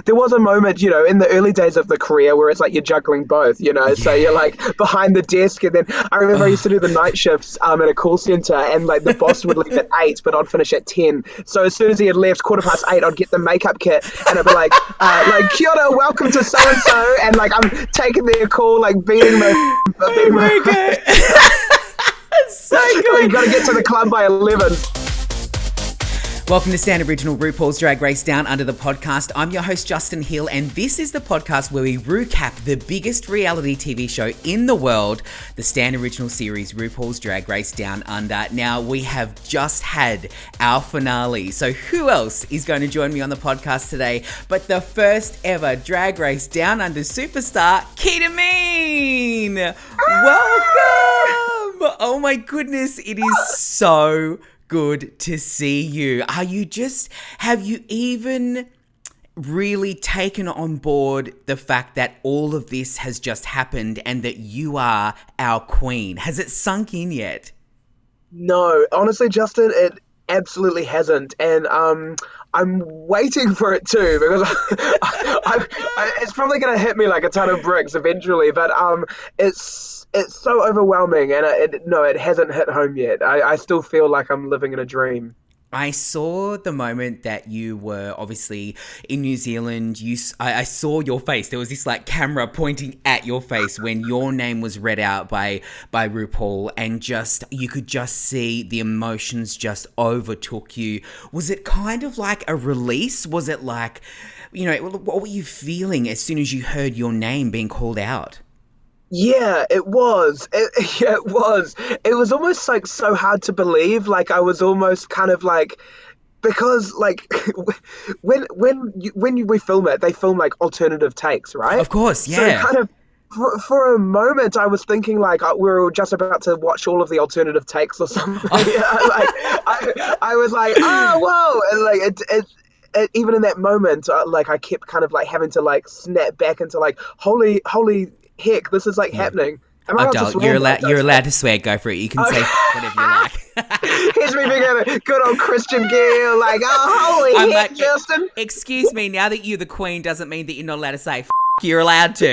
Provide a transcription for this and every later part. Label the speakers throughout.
Speaker 1: there was a moment, in the early days of the career where it's like you're juggling both, so you're like behind the desk, and then I remember I used to do the night shifts at a call center, and like the boss would leave at 8, but I'd finish at 10. So as soon as he had left, 8:15, I'd get the makeup kit, and I'd be like, kia ora, welcome to so and so, and like I'm taking their call, like beating my.
Speaker 2: So good.
Speaker 1: You got to get to the club by 11.
Speaker 2: Welcome to Stan Original RuPaul's Drag Race Down Under the podcast. I'm your host, Justin Hill, and this is the podcast where we recap the biggest reality TV show in the world, the Stan Original series RuPaul's Drag Race Down Under. Now, we have just had our finale, so who else is going to join me on the podcast today but the first ever Drag Race Down Under superstar, Keita Mean! Welcome! Oh my goodness, it is so good to see you. Have you even really taken on board the fact that all of this has just happened and that you are our queen? Has it sunk in yet?
Speaker 1: No, honestly, Justin, it absolutely hasn't. And I'm waiting for it too, because it's probably going to hit me like a ton of bricks eventually, but it's so overwhelming, and it hasn't hit home yet. I still feel like I'm living in a dream.
Speaker 2: I saw the moment that you were obviously in New Zealand. I saw your face. There was this like camera pointing at your face when your name was read out by RuPaul, and you could just see the emotions just overtook you. Was it kind of like a release? Was it like, what were you feeling as soon as you heard your name being called out?
Speaker 1: Yeah, it was. It was. It was almost like so hard to believe. Like I was almost kind of like, because like when we film it, they film like alternative takes, right?
Speaker 2: Of course, yeah.
Speaker 1: So kind of for a moment, I was thinking like we were just about to watch all of the alternative takes or something. I was like, oh whoa, and like even in that moment, like I kept kind of like having to like snap back into like holy heck, this is like happening.
Speaker 2: You're allowed to swear. Go for it. You can say whatever you like.
Speaker 1: Here's me being a good old Christian girl, like, oh, holy heck, Justin.
Speaker 2: Excuse me, now that you're the queen doesn't mean that you're not allowed to say you're allowed to.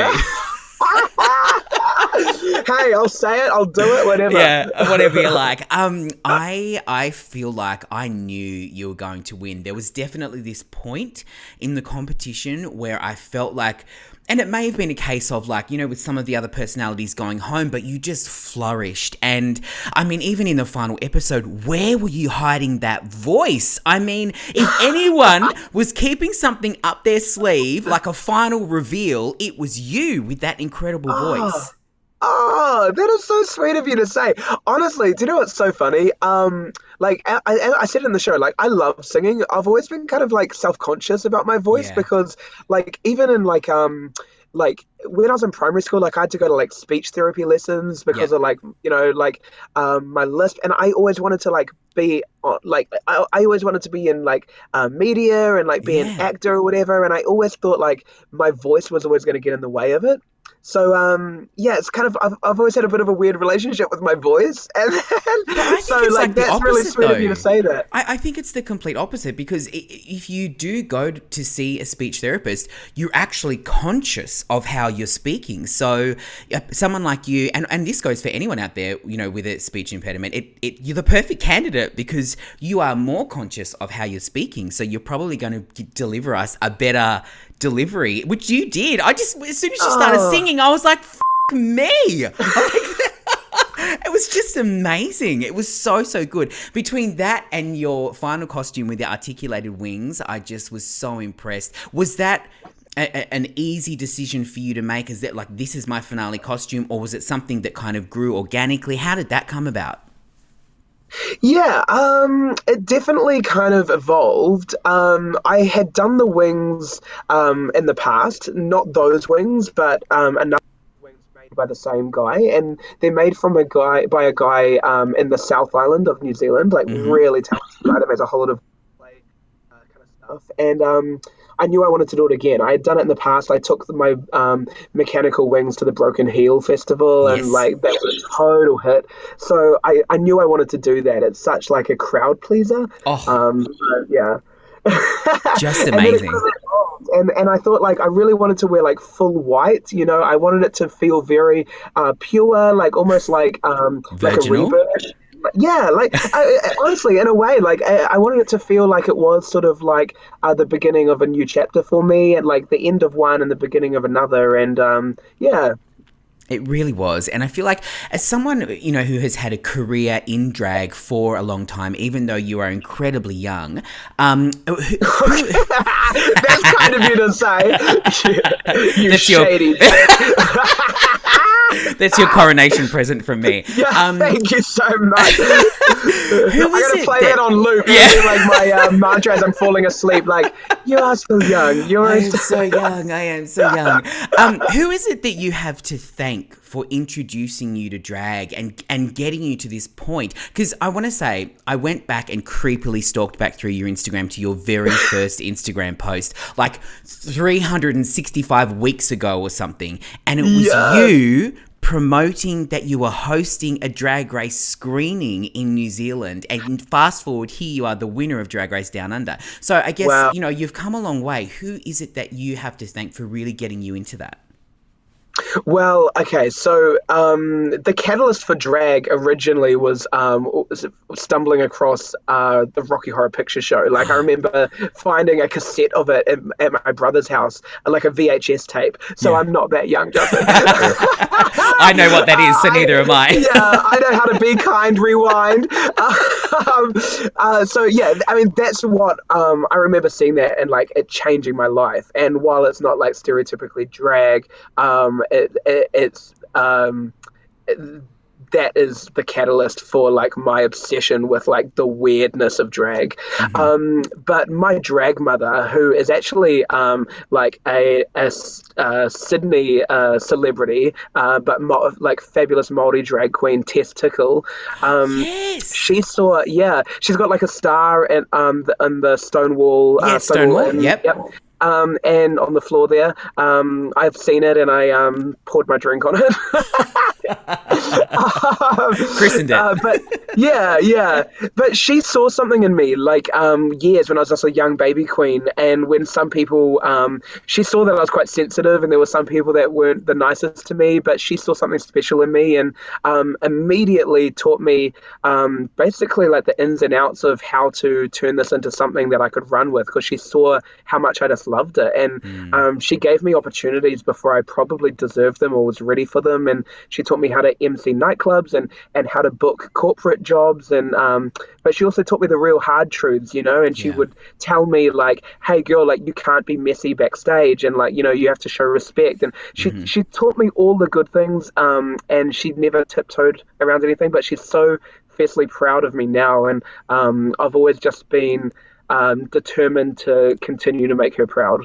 Speaker 1: Hey, I'll say it, I'll do it, whatever.
Speaker 2: Yeah, whatever you like. I feel like I knew you were going to win. There was definitely this point in the competition where I felt like, and it may have been a case of like, with some of the other personalities going home, but you just flourished. And I mean, even in the final episode, where were you hiding that voice? I mean, if anyone was keeping something up their sleeve, like a final reveal, it was you with that incredible voice.
Speaker 1: Oh, that is so sweet of you to say. Honestly, do you know what's so funny? Like I said in the show, like I love singing. I've always been kind of like self-conscious about my voice because like even in like when I was in primary school, like I had to go to like speech therapy lessons because of like my lisp, and I always wanted to like be like I always wanted to be in like media and like be an actor or whatever, and I always thought like my voice was always going to get in the way of it. So, it's kind of, I've always had a bit of a weird relationship with my voice. And so, like that's opposite, really sweet of you to say that.
Speaker 2: I think it's the complete opposite, because if you do go to see a speech therapist, you're actually conscious of how you're speaking. So, someone like you, and this goes for anyone out there, with a speech impediment, you're the perfect candidate because you are more conscious of how you're speaking. So, you're probably going to deliver us a better delivery, which you did. As soon as you started singing, I was like, F me. It was just amazing. It was so good. Between that and your final costume with the articulated wings, I just was so impressed. Was that an easy decision for you to make? Is that like, this is my finale costume, or was it something that kind of grew organically? How did that come about?
Speaker 1: Yeah, it definitely kind of evolved. I had done the wings in the past, not those wings, but another wings made by the same guy, and they're made by a guy in the South Island of New Zealand, like really talented guy that makes a whole lot of play kind of stuff. And I knew I wanted to do it again. I had done it in the past. I took my mechanical wings to the Broken Heel Festival, and like that was a total hit. So I knew I wanted to do that. It's such like a crowd pleaser.
Speaker 2: Oh,
Speaker 1: yeah.
Speaker 2: Just amazing.
Speaker 1: and I thought like I really wanted to wear like full white, you know. I wanted it to feel very pure, like almost like a
Speaker 2: Virginal.
Speaker 1: rebirth. Yeah, like honestly, in a way, like I wanted it to feel like it was sort of like the beginning of a new chapter for me, and like the end of one and the beginning of another, and yeah.
Speaker 2: It really was. And I feel like as someone, you know, who has had a career in drag for a long time, even though you are incredibly young,
Speaker 1: That's kind of you to say. You
Speaker 2: that's
Speaker 1: shady.
Speaker 2: that's your coronation present from me.
Speaker 1: Yeah, thank you so much.
Speaker 2: Who
Speaker 1: I
Speaker 2: is
Speaker 1: gotta
Speaker 2: it
Speaker 1: play
Speaker 2: that-
Speaker 1: that on loop.
Speaker 2: Yeah.
Speaker 1: Yeah. Like my mantra as I'm falling asleep. Like, you are still young. You're
Speaker 2: I am so young. I am so young. Who is it that you have to thank for introducing you to drag and getting you to this point? Because I want to say, I went back and creepily stalked back through your Instagram to your very first Instagram post, like 365 weeks ago or something. And it was you promoting that you were hosting a Drag Race screening in New Zealand, and fast forward, here you are, the winner of Drag Race Down Under. So I guess, you know, you've come a long way. Who is it that you have to thank for really getting you into that?
Speaker 1: Well, okay, so the catalyst for drag originally was stumbling across the Rocky Horror Picture Show. Like, I remember finding a cassette of it at my brother's house, like a VHS tape. So I'm not that young, Justin.
Speaker 2: I know what that is, so neither am I.
Speaker 1: Yeah, I know how to be kind, rewind. So yeah, I mean, that's what I remember seeing that and like it changing my life. And while it's not like stereotypically drag, it's that is the catalyst for like my obsession with like the weirdness of drag. But my drag mother, who is actually like a Sydney celebrity, but like fabulous Māori drag queen Tess Tickle.
Speaker 2: Yes.
Speaker 1: She's got like a star in the Stonewall.
Speaker 2: Stonewall. Yep.
Speaker 1: And on the floor there, I've seen it and I poured my drink on it.
Speaker 2: Christened it.
Speaker 1: But she saw something in me, like years when I was just a young baby queen, and when some people, she saw that I was quite sensitive, and there were some people that weren't the nicest to me, but she saw something special in me, and immediately taught me basically like the ins and outs of how to turn this into something that I could run with, because she saw how much I just loved it, and she gave me opportunities before I probably deserved them or was ready for them, and she taught me how to MC nightclubs and how to book corporate jobs, and but she also taught me the real hard truths, you know, and she would tell me like, hey girl, like you can't be messy backstage, and like, you know, you have to show respect, and she taught me all the good things, and she never tiptoed around anything, but she's so fiercely proud of me now, and I've always just been determined to continue to make her proud.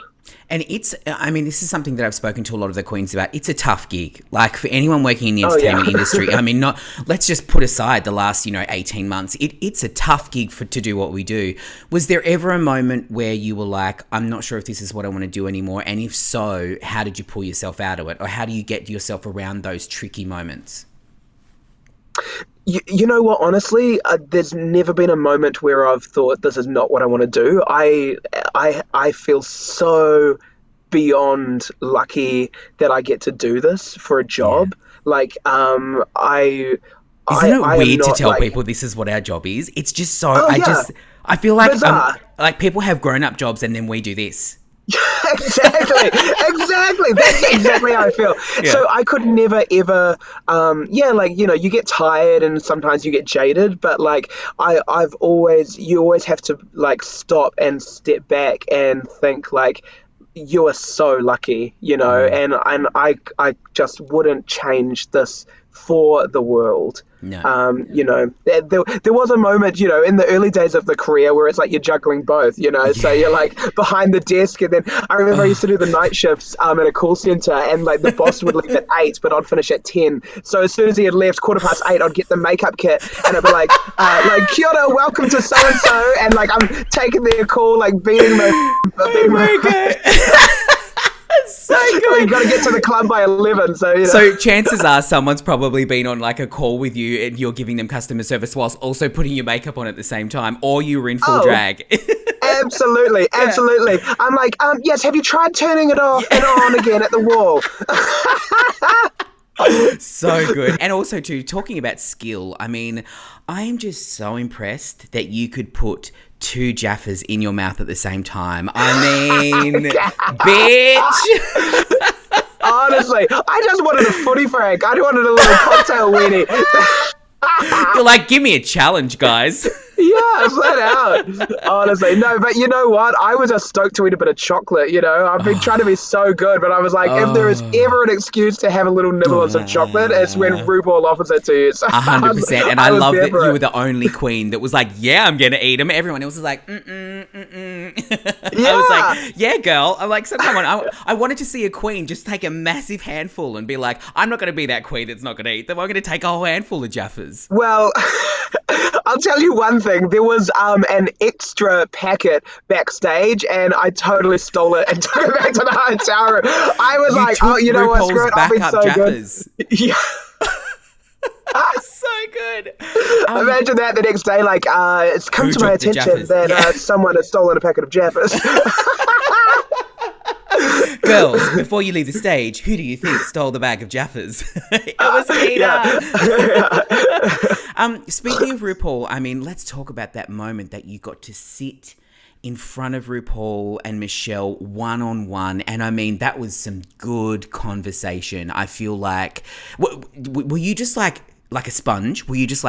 Speaker 2: And I mean, this is something that I've spoken to a lot of the queens about. It's a tough gig. Like, for anyone working in the entertainment industry, I mean, let's just put aside the last, 18 months. It's a tough gig to do what we do. Was there ever a moment where you were like, I'm not sure if this is what I want to do anymore? And if so, how did you pull yourself out of it? Or how do you get yourself around those tricky moments?
Speaker 1: You know what, honestly, there's never been a moment where I've thought this is not what I want to do. I feel so beyond lucky that I get to do this for a job. Like,
Speaker 2: Isn't it weird to tell people this is what our job is? It's just so, I feel like people have grown up jobs and then we do this.
Speaker 1: Exactly. That's exactly how I feel. Yeah. So I could never ever, you get tired and sometimes you get jaded, but like you always have to like stop and step back and think like, you are so lucky, and I just wouldn't change this for the world.
Speaker 2: No.
Speaker 1: There was a moment, in the early days of the career where it's like you're juggling both, so you're like behind the desk, and then I remember I used to do the night shifts at a call center, and like the boss would leave at 8, but I'd finish at 10. So as soon as he had left, 8:15, I'd get the makeup kit, and I'd be like, kia ora, welcome to so-and-so, and like I'm taking their call, like beating my
Speaker 2: So good.
Speaker 1: you got to get to the club by 11.
Speaker 2: So chances are someone's probably been on like a call with you and you're giving them customer service whilst also putting your makeup on at the same time, or you were in full drag.
Speaker 1: Absolutely. I'm like, yes, have you tried turning it off and on again at the wall?
Speaker 2: So good. And also too, talking about skill, I mean, I am just so impressed that you could put 2 jaffas in your mouth at the same time. I mean, bitch.
Speaker 1: Honestly, I just wanted a footy frag. I wanted a little cocktail weenie.
Speaker 2: You're like, give me a challenge, guys.
Speaker 1: Yeah, flat out. Honestly, no, but you know what? I was just stoked to eat a bit of chocolate, I've been trying to be so good, but I was like, if there is ever an excuse to have a little nibble of some chocolate, it's when RuPaul offers it to you. So
Speaker 2: 100%. And I love that you were the only queen that was like, yeah, I'm going to eat them. Everyone else was like, Yeah. I was like, yeah, girl. I'm like, so come on. I wanted to see a queen just take a massive handful and be like, I'm not going to be that queen that's not going to eat them. I'm going to take a whole handful of jaffas.
Speaker 1: Well, I'll tell you one thing. There was an extra packet backstage, and I totally stole it and took it back to the hotel room. I was like, oh, you know what? Screw it. I've been so jaffas. Good. Yeah.
Speaker 2: So good.
Speaker 1: Imagine that the next day, like, it's come to my attention that someone has stolen a packet of jaffas.
Speaker 2: Girls, before you leave the stage, who do you think stole the bag of jaffas? It was Peter. Speaking of RuPaul, I mean, let's talk about that moment that you got to sit in front of RuPaul and Michelle one-on-one. And I mean, that was some good conversation. I feel like, were you just like a sponge? Were you just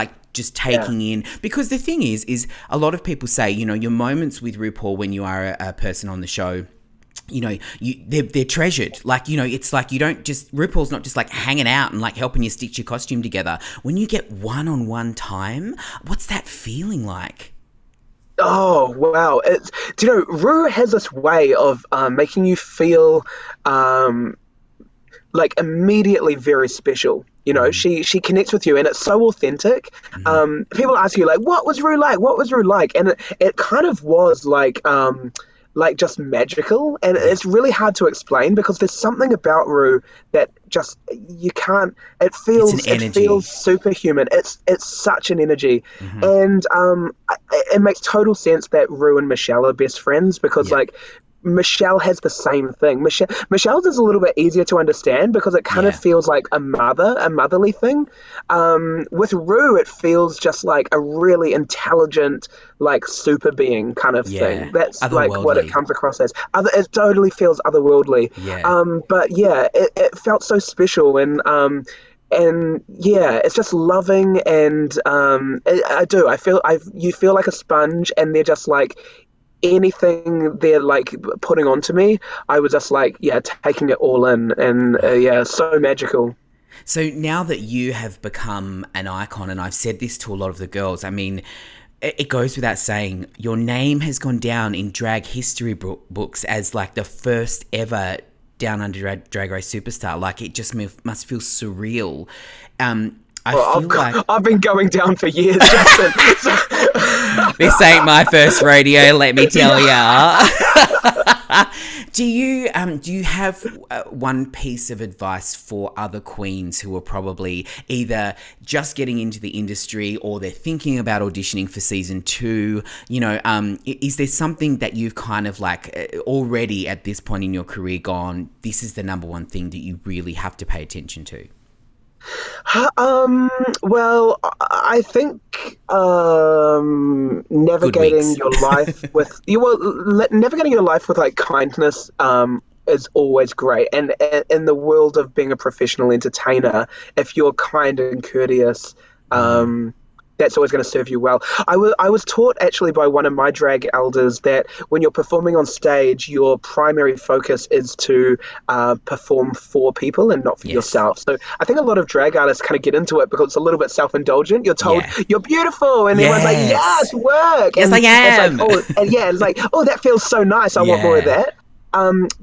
Speaker 2: taking in? Because the thing is a lot of people say, your moments with RuPaul when you are a person on the show, they're treasured. Like, it's like you don't just, RuPaul's not just like hanging out and like helping you stitch your costume together. When you get one-on-one time, what's that feeling like?
Speaker 1: Oh, wow. Ru has this way of making you feel like immediately very special. She connects with you, and it's so authentic. People ask you like, what was Ru like? What was Ru like? And it kind of was like just magical, and it's really hard to explain because there's something about Ru that just you can't. It feels superhuman. It's such an energy, and it makes total sense that Ru and Michelle are best friends because like Michelle has the same thing. Michelle's is a little bit easier to understand because it kind of feels like a motherly thing. With Ru, it feels just like a really intelligent, like super being kind of thing. That's like what it comes across as. It totally feels otherworldly. But yeah, it felt so special, and it's just loving, and you feel like a sponge, and they're just like anything they're like putting onto me, I was just like taking it all in, and so magical.
Speaker 2: So now that you have become an icon, and I've said this to a lot of the girls, I mean, it goes without saying, your name has gone down in drag history books as like the first ever Down Under Drag Race superstar. Like, it just must feel surreal.
Speaker 1: I've been going down for years, Justin.
Speaker 2: This ain't my first rodeo, let me tell ya. Do you have one piece of advice for other queens who are probably either just getting into the industry or they're thinking about auditioning for season 2? Is there something that you've kind of like already at this point in your career gone, this is the number one thing that you really have to pay attention to?
Speaker 1: Well, I think navigating your life with navigating your life with like kindness is always great. And in the world of being a professional entertainer, if you're kind and courteous, that's always going to serve you well. I was taught actually by one of my drag elders that when you're performing on stage, your primary focus is to perform for people and not for yourself. So I think a lot of drag artists kind of get into it because it's a little bit self-indulgent. You're told you're beautiful, and everyone's like, yes, work.
Speaker 2: Yes,
Speaker 1: and
Speaker 2: I am.
Speaker 1: It's like, oh, that feels so nice. I want more of that.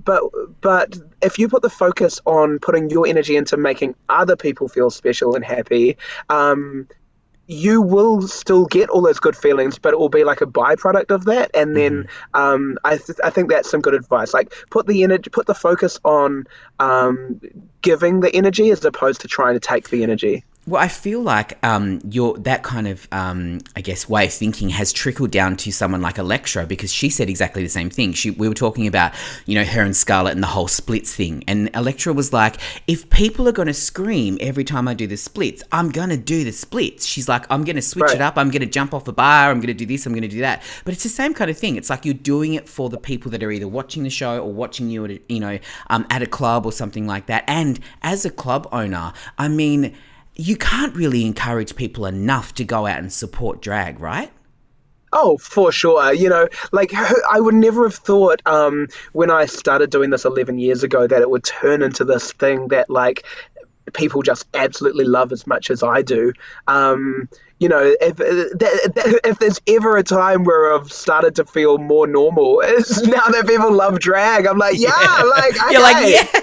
Speaker 1: But if you put the focus on putting your energy into making other people feel special and happy, you will still get all those good feelings, but it will be like a byproduct of that. And then I think that's some good advice. Like put the energy, put the focus on giving the energy as opposed to trying to take the energy.
Speaker 2: Well, I feel like your that kind of, I guess, way of thinking has trickled down to someone like Electra, because she said exactly the same thing. We were talking about, her and Scarlett and the whole splits thing. And Electra was like, if people are going to scream every time I do the splits, I'm going to do the splits. She's like, I'm going to switch it up. I'm going to jump off a bar. I'm going to do this. I'm going to do that. But it's the same kind of thing. It's like you're doing it for the people that are either watching the show or watching you at, at a club or something like that. And as a club owner, I mean, you can't really encourage people enough to go out and support drag, right?
Speaker 1: Oh, for sure. Like I would never have thought when I started doing this 11 years ago that it would turn into this thing that like people just absolutely love as much as I do. If there's ever a time where I've started to feel more normal, it's now that people love drag. I'm like, like okay.
Speaker 2: You're like, yes.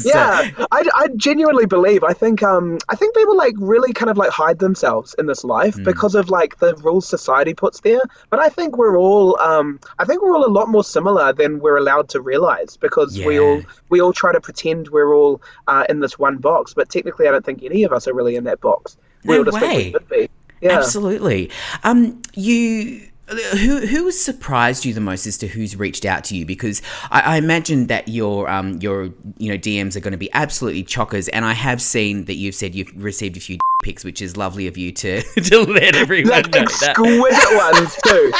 Speaker 1: Yeah, I genuinely believe. I think people like really kind of like hide themselves in this life because of like the rules society puts there. But I think we're all a lot more similar than we're allowed to realize, because we all try to pretend we're all in this one box, but technically I don't think any of us are really in that box. We all just think we should be. Yeah.
Speaker 2: Absolutely. Who has surprised you the most as to who's reached out to you? Because I imagine that your DMs are going to be absolutely chockers, and I have seen that you've said you've received a few pics, which is lovely of you to let everyone know that.
Speaker 1: Exquisite ones too.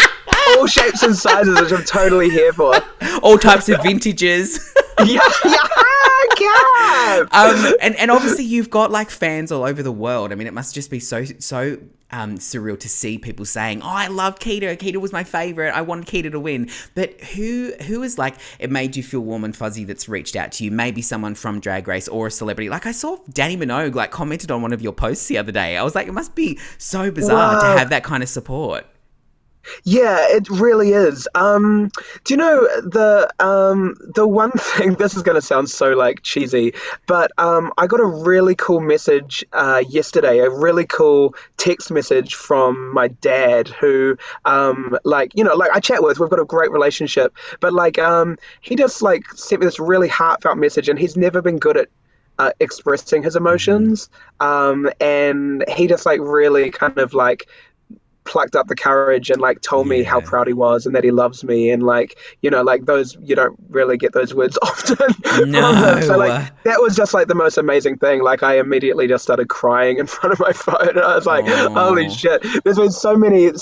Speaker 1: All shapes and sizes, which I'm totally here for.
Speaker 2: All types of vintages.
Speaker 1: Yeah.
Speaker 2: And obviously you've got like fans all over the world. I mean, it must just be so surreal to see people saying, "Oh, I love Keita. Keita was my favorite. I wanted Keita to win." But who is like it made you feel warm and fuzzy that's reached out to you? Maybe someone from Drag Race or a celebrity. Like I saw Danny Minogue like commented on one of your posts the other day. I was like, it must be so bizarre to have that kind of support.
Speaker 1: Yeah, it really is. Do you know the one thing? This is going to sound so like cheesy, but I got a really cool message yesterday. A really cool text message from my dad, who like I chat with. We've got a great relationship, but like he just like sent me this really heartfelt message, and he's never been good at expressing his emotions, and he just like really kind of like plucked up the courage and like told me how proud he was and that he loves me, and like like those, you don't really get those words often.
Speaker 2: No.
Speaker 1: So like that was just like the most amazing thing. Like I immediately just started crying in front of my phone, and I was like, holy shit, there's been so many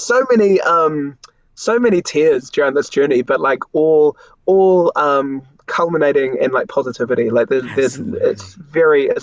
Speaker 1: tears during this journey, but like all culminating in like positivity. Like there's it's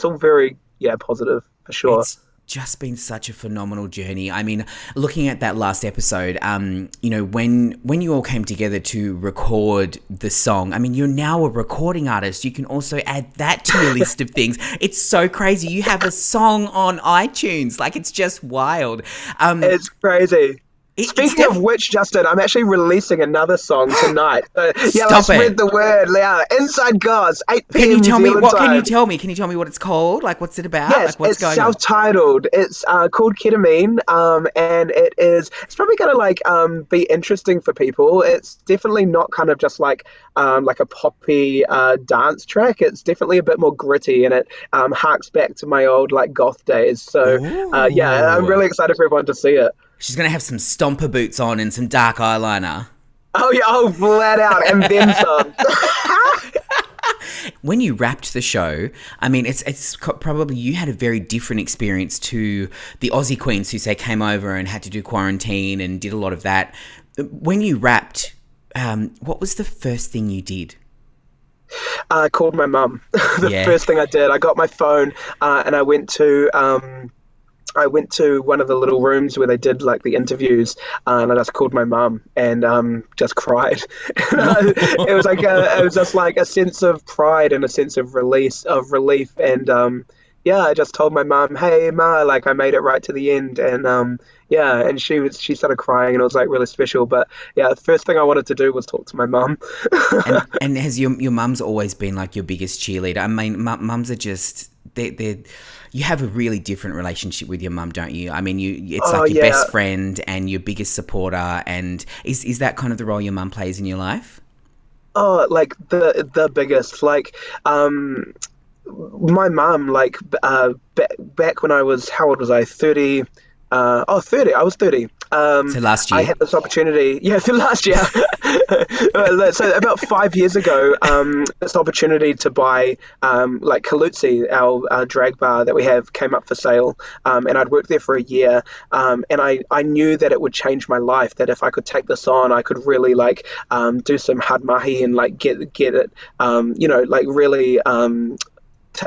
Speaker 1: all very positive for sure.
Speaker 2: It's just been such a phenomenal journey. I mean, looking at that last episode, when you all came together to record the song, I mean, you're now a recording artist. You can also add that to your list of things. It's so crazy. You have a song on iTunes. Like, it's just wild.
Speaker 1: It's crazy. Speaking of which, Justin, I'm actually releasing another song tonight. Let's spread the word. Yeah, Inside Gods, 8 p.m.
Speaker 2: Can you tell me what?
Speaker 1: time.
Speaker 2: Can you tell me? Can you tell me what it's called? Like, what's it about?
Speaker 1: Yes,
Speaker 2: like, what's
Speaker 1: it's self-titled. It's called Ketamine, and it's probably gonna be interesting for people. It's definitely not kind of just like a poppy dance track. It's definitely a bit more gritty, and it harks back to my old like goth days. So I'm really excited for everyone to see it.
Speaker 2: She's going to have some stomper boots on and some dark eyeliner.
Speaker 1: Oh, yeah, flat out, and then some.
Speaker 2: When you wrapped the show, I mean, it's probably you had a very different experience to the Aussie queens who, say, came over and had to do quarantine and did a lot of that. When you wrapped, what was the first thing you did?
Speaker 1: I called my mum. The first thing I did, I got my phone and I went to one of the little rooms where they did like the interviews, and I just called my mum and just cried. It was just like a sense of pride and a sense of relief, and I just told my mum, "Hey Ma, like I made it right to the end," and and she started crying, and it was like really special. But the first thing I wanted to do was talk to my mum. and
Speaker 2: has your mum's always been like your biggest cheerleader? I mean, mums are just you have a really different relationship with your mum, don't you? I mean, it's
Speaker 1: Oh
Speaker 2: like your
Speaker 1: yeah.
Speaker 2: best friend and your biggest supporter. And is that kind of the role your mum plays in your life?
Speaker 1: Oh, like the biggest. Like, my mum, like, back when I was, how old was I? 30. 30. I was 30.
Speaker 2: So last
Speaker 1: I
Speaker 2: year.
Speaker 1: had this opportunity. Yeah, the last year. So about 5 years ago, this opportunity to buy, like, Kalutzi, our drag bar that we have, came up for sale. And I'd worked there for a year. And I knew that it would change my life. That if I could take this on, I could really, like, do some hard mahi and, like, get it, like, really. T-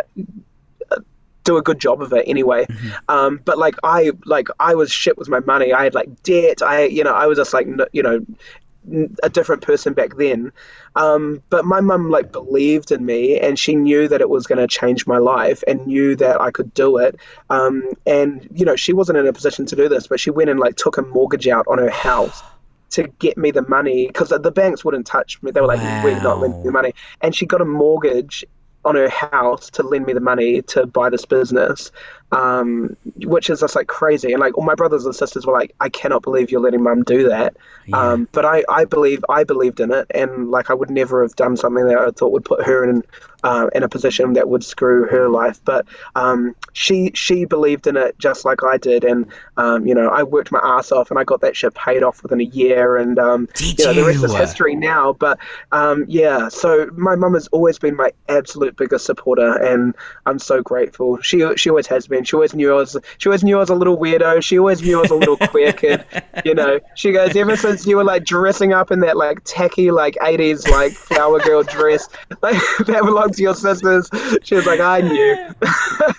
Speaker 1: do a good job of it anyway.
Speaker 2: Mm-hmm.
Speaker 1: But I was shit with my money. I had, like, debt. I was just, like, a different person back then. But my mum, like, believed in me, and she knew that it was going to change my life and knew that I could do it. And she wasn't in a position to do this, but she went and, like, took a mortgage out on her house to get me the money, because the banks wouldn't touch me. They were like, we're not lending you the
Speaker 2: Wow.
Speaker 1: money. And she got a mortgage on her house to lend me the money to buy this business, which is just, like, crazy. And, like, all my brothers and sisters were like, I cannot believe you're letting mum do that.
Speaker 2: Yeah.
Speaker 1: But I believed in it, and, like, I would never have done something that I thought would put her in a position that would screw her life. But she believed in it just like I did, and I worked my ass off, and I got that shit paid off within a year, and
Speaker 2: Did
Speaker 1: the rest is
Speaker 2: you?
Speaker 1: history now. But yeah, so my mum has always been my absolute biggest supporter, and I'm so grateful. She always has been. She always knew I was a little weirdo. She always knew I was a little queer kid. She goes, ever since you were, like, dressing up in that, like, tacky, like, 80s, like, flower girl dress, like, that belonged to your sisters. She was like, I knew.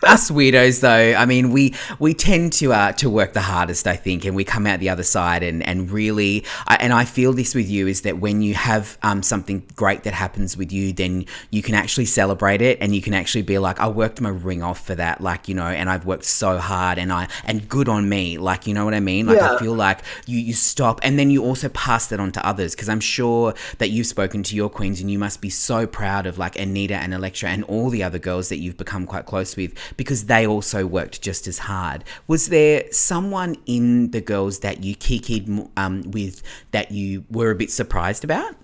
Speaker 2: Us weirdos, though, I mean, we tend to work the hardest, I think, and we come out the other side, and really, and I feel this with you, is that when you have something great that happens with you, then you can actually celebrate it, and you can actually be like, I worked my ring off for that, like, and I've worked so hard, and good on me, like, you know what I mean? Like, I
Speaker 1: Yeah.
Speaker 2: feel like you stop, and then you also pass that on to others, because I'm sure that you've spoken to your queens, and you must be so proud of, like, Anita and Electra and all the other girls that you've become quite close with, because they also worked just as hard. Was there someone in the girls that you kikied with that you were a bit surprised about?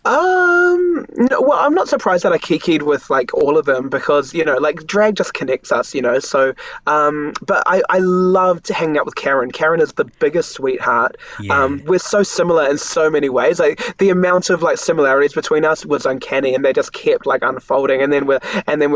Speaker 1: No, well, I'm not surprised that I kikied with, like, all of them, because, like, drag just connects us, so, but I loved hanging out with Karen. Karen is the biggest sweetheart.
Speaker 2: Yeah.
Speaker 1: We're so similar in so many ways. Like, the amount of, like, similarities between us was uncanny, and they just kept, like, unfolding. And then we're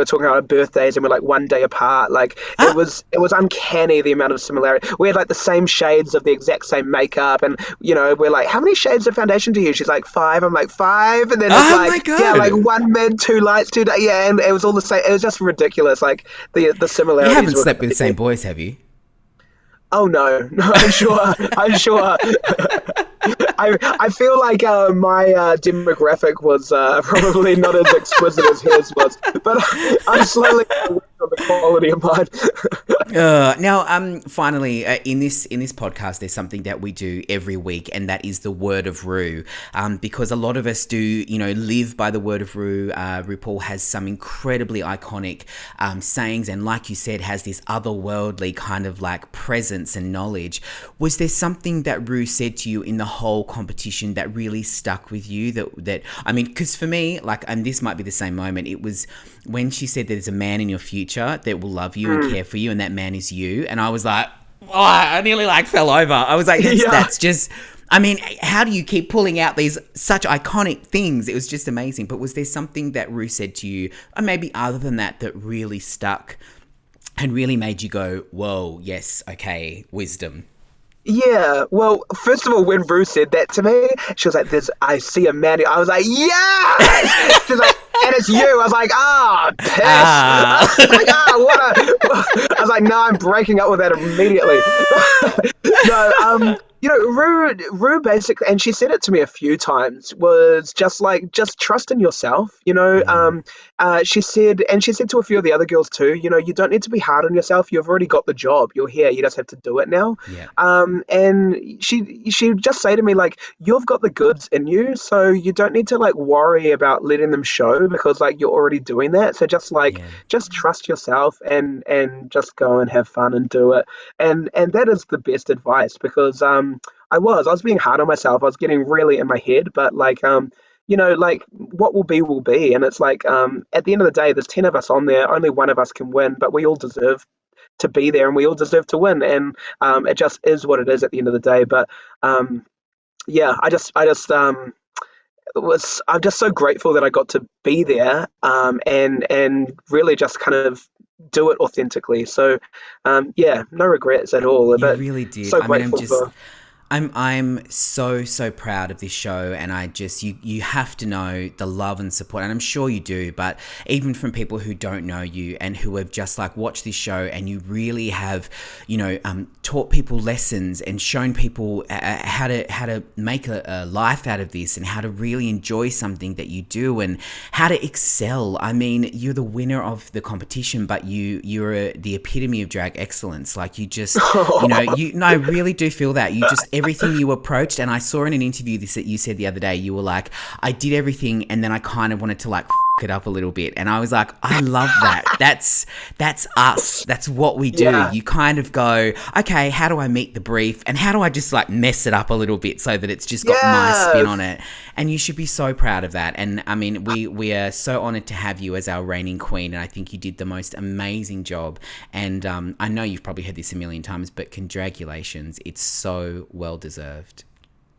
Speaker 1: talking about our birthdays, and we're, like, one day apart. Like, it was uncanny, the amount of similarity. We had, like, the same shades of the exact same makeup, and, we're like, how many shades of foundation do you use? She's like, 5. I'm like, 5. And then it's
Speaker 2: Oh
Speaker 1: like,
Speaker 2: my God.
Speaker 1: yeah, like, 1 mid, 2 lights, 2 day. Yeah, and it was all the same. It was just ridiculous. Like, the
Speaker 2: You
Speaker 1: similarities
Speaker 2: haven't
Speaker 1: were
Speaker 2: slept with the
Speaker 1: crazy.
Speaker 2: same boys, have you?
Speaker 1: Oh no, no, I'm sure. I'm sure. I feel like my demographic was probably not as exquisite as his was, but I'm slowly working on the quality of mine.
Speaker 2: Now, finally, in this podcast, there's something that we do every week, and that is the word of Ru. Because a lot of us do, live by the word of Ru. RuPaul has some incredibly iconic sayings, and like you said, has this otherworldly kind of, like, presence and knowledge. Was there something that Ru said to you in the whole competition that really stuck with you? That I mean, because for me, like, and this might be the same moment, it was when she said there's a man in your future that will love you and care for you, and that man is you. And I was like, oh, I nearly, like, fell over. I was like,
Speaker 1: Yeah.
Speaker 2: that's just, I mean, how do you keep pulling out these such iconic things? It was just amazing. But was there something that Ru said to you, or maybe other than that, that really stuck and really made you go, whoa, yes, okay, wisdom?
Speaker 1: Yeah, well, first of all, when Ru said that to me, she was like, I see a man. I was like, yes! She's like, and it's you. I was like, piss.
Speaker 2: Ah.
Speaker 1: I was like, what I was like, no, I'm breaking up with that immediately. No, Rue basically, and she said it to me a few times, was just like, just trust in yourself. She said to a few of the other girls too, you don't need to be hard on yourself. You've already got the job. You're here. You just have to do it now.
Speaker 2: Yeah.
Speaker 1: And she just say to me like, you've got the goods in you, so you don't need to like worry about letting them show because like you're already doing that. So just like,
Speaker 2: Yeah.
Speaker 1: just trust yourself and just go and have fun and do it. And that is the best advice because I was being hard on myself. I was getting really in my head, but like like what will be. And it's like at the end of the day, there's 10 of us on there. Only one of us can win, but we all deserve to be there and we all deserve to win. And it just is what it is at the end of the day. But yeah, I'm just so grateful that I got to be there and really just kind of do it authentically. So yeah, no regrets at all.
Speaker 2: You
Speaker 1: But
Speaker 2: really did.
Speaker 1: so
Speaker 2: I mean,
Speaker 1: grateful for.
Speaker 2: I'm so proud of this show, and I just you have to know the love and support, and I'm sure you do, but even from people who don't know you and who have just like watched this show, and you really have taught people lessons and shown people how to make a life out of this and how to really enjoy something that you do and how to excel. I mean, you're the winner of the competition, but you're the epitome of drag excellence. Like you just I really do feel that you just everything you approached. And I saw in an interview this that you said the other day, you were like, I did everything and then I kind of wanted to like it up a little bit. And I was like, I love that. That's us. That's what we do.
Speaker 1: Yeah.
Speaker 2: You kind of go, okay, how do I meet the brief and how do I just like mess it up a little bit so that it's just got my spin on it? And you should be so proud of that. And I mean, we are so honored to have you as our reigning queen, and I think you did the most amazing job. And I know you've probably heard this a million times, but congratulations. It's so well deserved.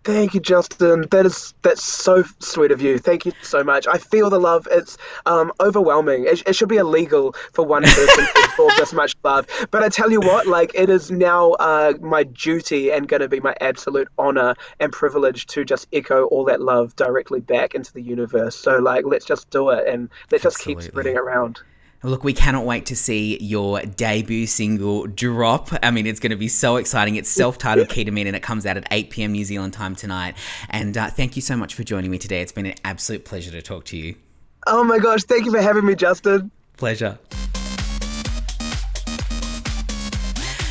Speaker 1: Thank you, Justin. That's so sweet of you. Thank you so much. I feel the love. It's overwhelming. It should be illegal for one person to absorb this much love. But I tell you what, like it is now my duty and going to be my absolute honor and privilege to just echo all that love directly back into the universe. So like, let's just do it and let's just keep spreading it around.
Speaker 2: Look, we cannot wait to see your debut single drop. I mean, it's going to be so exciting. It's self-titled Ketamine, and it comes out at 8 p.m. New Zealand time tonight. And thank you so much for joining me today. It's been an absolute pleasure to talk to you.
Speaker 1: Oh my gosh, thank you for having me, Justin.
Speaker 2: Pleasure.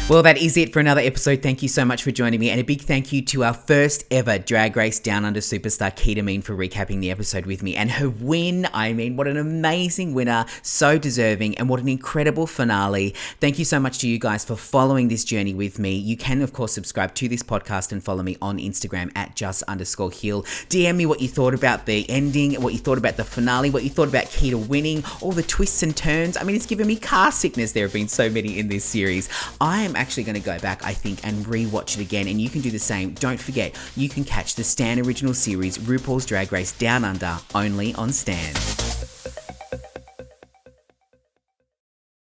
Speaker 2: Well, that is it for another episode. Thank you so much for joining me. And a big thank you to our first ever Drag Race Down Under superstar, Ketamine, for recapping the episode with me. And her win, I mean, what an amazing winner. So deserving. And what an incredible finale. Thank you so much to you guys for following this journey with me. You can, of course, subscribe to this podcast and follow me on Instagram at @just_heal. DM me what you thought about the ending, what you thought about the finale, what you thought about Keita winning, all the twists and turns. I mean, it's given me car sickness. There have been so many in this series. I am actually going to go back, I think, and re-watch it again, and you can do the same. Don't forget, you can catch the Stan original series RuPaul's Drag Race Down Under only on Stan.